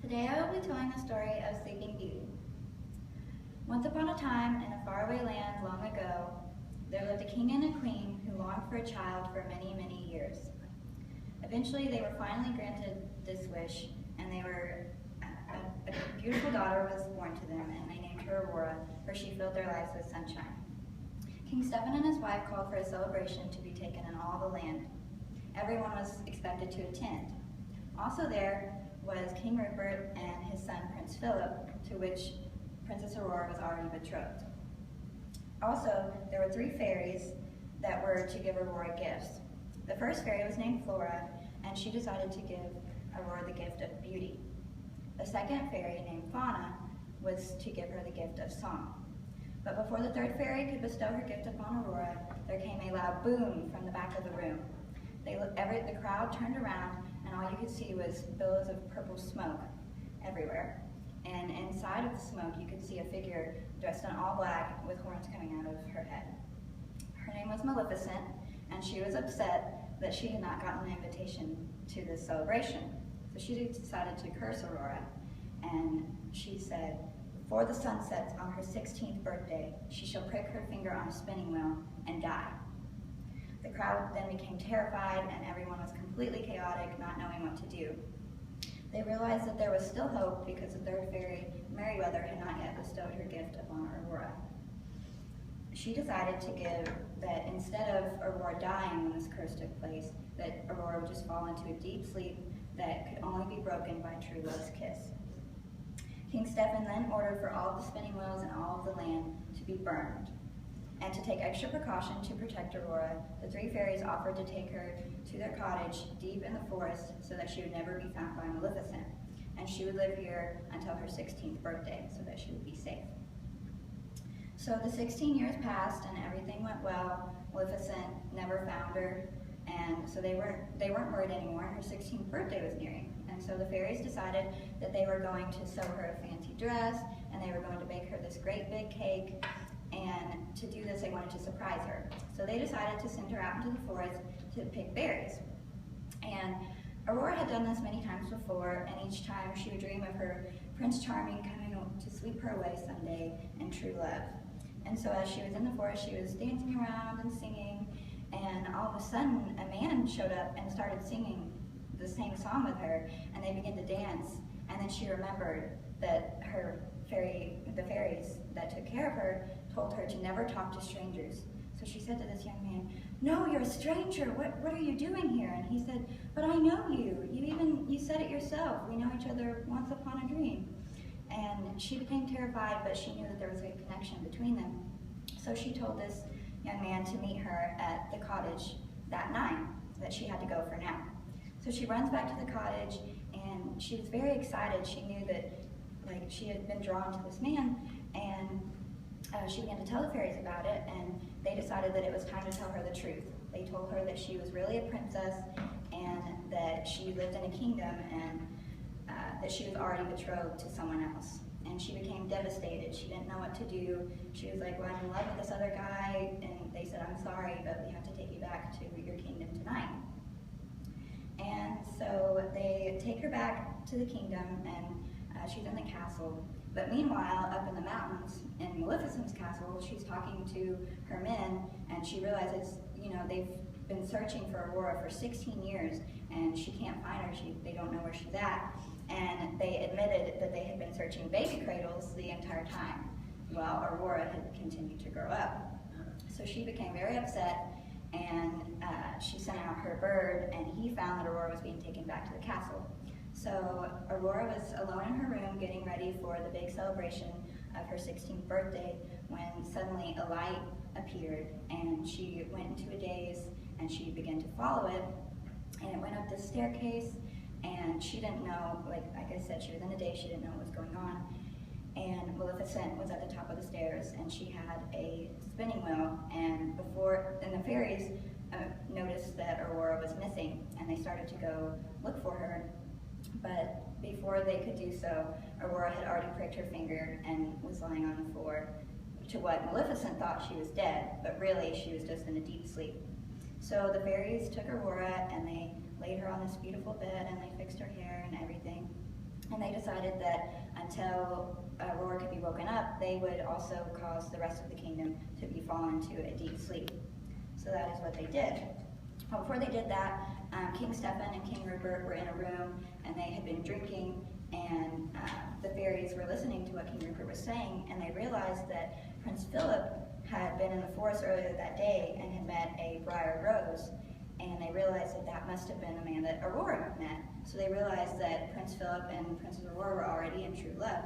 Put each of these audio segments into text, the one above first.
Today I will be telling the story of Sleeping Beauty. Once upon a time, in a faraway land long ago, there lived a king and a queen who longed for a child for many, many years. Eventually, they were finally granted this wish, and a beautiful daughter was born to them, and they named her Aurora, for she filled their lives with sunshine. King Stephen and his wife called for a celebration to be taken in all the land. Everyone was expected to attend. Also there was King Rupert and his son Prince Philip, to which Princess Aurora was already betrothed. Also, there were 3 fairies that were to give Aurora gifts. The first fairy was named Flora, and she decided to give Aurora the gift of beauty. The second fairy, named Fauna, was to give her the gift of song. But before the third fairy could bestow her gift upon Aurora, there came a loud boom from the back of the room. The crowd turned around, and all you could see was billows of purple smoke everywhere. And inside of the smoke, you could see a figure dressed in all black with horns coming out of her head. Her name was Maleficent, and she was upset that she had not gotten an invitation to this celebration. So she decided to curse Aurora, and she said, "Before the sun sets on her 16th birthday, she shall prick her finger on a spinning wheel and die." The crowd then became terrified, and everyone was completely chaotic, not knowing what to do. They realized that there was still hope because the third fairy, Merryweather, had not yet bestowed her gift upon Aurora. She decided to give that instead of Aurora dying when this curse took place, that Aurora would just fall into a deep sleep that could only be broken by true love's kiss. King Stephen then ordered for all of the spinning wheels and all of the land to be burned. And to take extra precaution to protect Aurora, the 3 fairies offered to take her to their cottage deep in the forest so that she would never be found by Maleficent. And she would live here until her 16th birthday so that she would be safe. So the 16 years passed and everything went well. Maleficent never found her, and so they weren't worried anymore. Her 16th birthday was nearing. And so the fairies decided that they were going to sew her a fancy dress, and they were going to bake her this great big cake. And to do this, they wanted to surprise her. So they decided to send her out into the forest to pick berries. And Aurora had done this many times before, and each time she would dream of her Prince Charming coming to sweep her away someday in true love. And so as she was in the forest, she was dancing around and singing, and all of a sudden a man showed up and started singing the same song with her, and they began to dance. And then she remembered that the fairies that took care of her told her to never talk to strangers. So she said to this young man, "No, you're a stranger. What are you doing here?" And he said, "But I know you. You said it yourself. We know each other once upon a dream." And she became terrified, but she knew that there was a connection between them. So she told this young man to meet her at the cottage that night, that she had to go for now. So she runs back to the cottage, and she was very excited. She knew that she had been drawn to this man, and she began to tell the fairies about it, and they decided that it was time to tell her the truth. They told her that she was really a princess, and that she lived in a kingdom, and that she was already betrothed to someone else. And she became devastated. She didn't know what to do. She was like, "Well, I'm in love with this other guy," and they said, "I'm sorry, but we have to take you back to your kingdom tonight." And so they take her back to the kingdom, and she's in the castle. But meanwhile, up in the mountains, in Maleficent's castle, she's talking to her men, and she realizes, they've been searching for Aurora for 16 years, and she can't find her. They don't know where she's at. And they admitted that they had been searching baby cradles the entire time, while Aurora had continued to grow up. So she became very upset, and she sent out her bird, and he found that Aurora was being taken back to the castle. So Aurora was alone in her room getting ready for the big celebration of her 16th birthday when suddenly a light appeared, and she went into a daze, and she began to follow it, and it went up this staircase, and she didn't know, like I said, she was in a daze, she didn't know what was going on. And Maleficent was at the top of the stairs, and she had a spinning wheel, and the fairies noticed that Aurora was missing, and they started to go look for her. But before they could do so, Aurora had already pricked her finger and was lying on the floor, to what Maleficent thought she was dead, but really she was just in a deep sleep. So the fairies took Aurora, and they laid her on this beautiful bed, and they fixed her hair and everything. And they decided that until Aurora could be woken up, they would also cause the rest of the kingdom to be fallen into a deep sleep. So that is what they did. Well, before they did that, King Stephen and King Rupert were in a room, and they had been drinking, and the fairies were listening to what King Rupert was saying, and they realized that Prince Philip had been in the forest earlier that day and had met a briar rose, and they realized that that must have been the man that Aurora met. So they realized that Prince Philip and Princess Aurora were already in true love.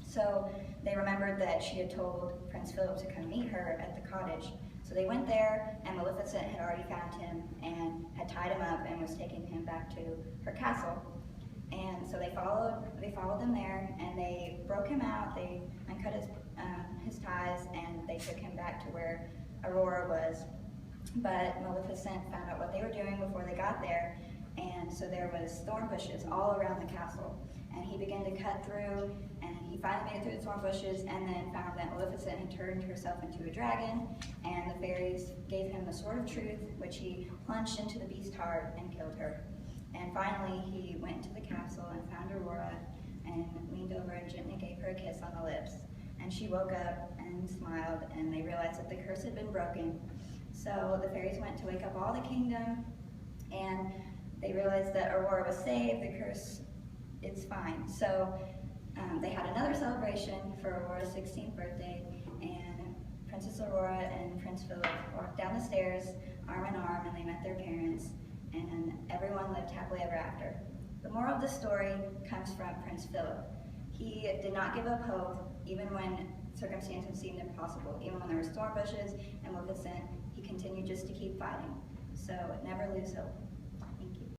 So they remembered that she had told Prince Philip to come meet her at the cottage. So they went there, and Maleficent had already found him and had tied him up and was taking him back to her castle. And so they followed them there, and they broke him out. They uncut his ties, and they took him back to where Aurora was. But Maleficent found out what they were doing before they got there, and so there was thorn bushes all around the castle. And he began to cut through, and he finally made it through the thorn bushes, and then found that Maleficent had turned herself into a dragon, and the fairies gave him the Sword of Truth, which he plunged into the beast's heart and killed her. And finally, he went into the castle and found Aurora, and leaned over and gently gave her a kiss on the lips. And she woke up and smiled, and they realized that the curse had been broken. So the fairies went to wake up all the kingdom, and they realized that Aurora was saved, the curse, it's fine. So they had another celebration for Aurora's 16th birthday, and Princess Aurora and Prince Philip walked down the stairs arm in arm, and they met their parents, and everyone lived happily ever after. The moral of the story comes from Prince Philip. He did not give up hope, even when circumstances seemed impossible. Even when there were thorn bushes and Maleficent, he continued just to keep fighting. So never lose hope.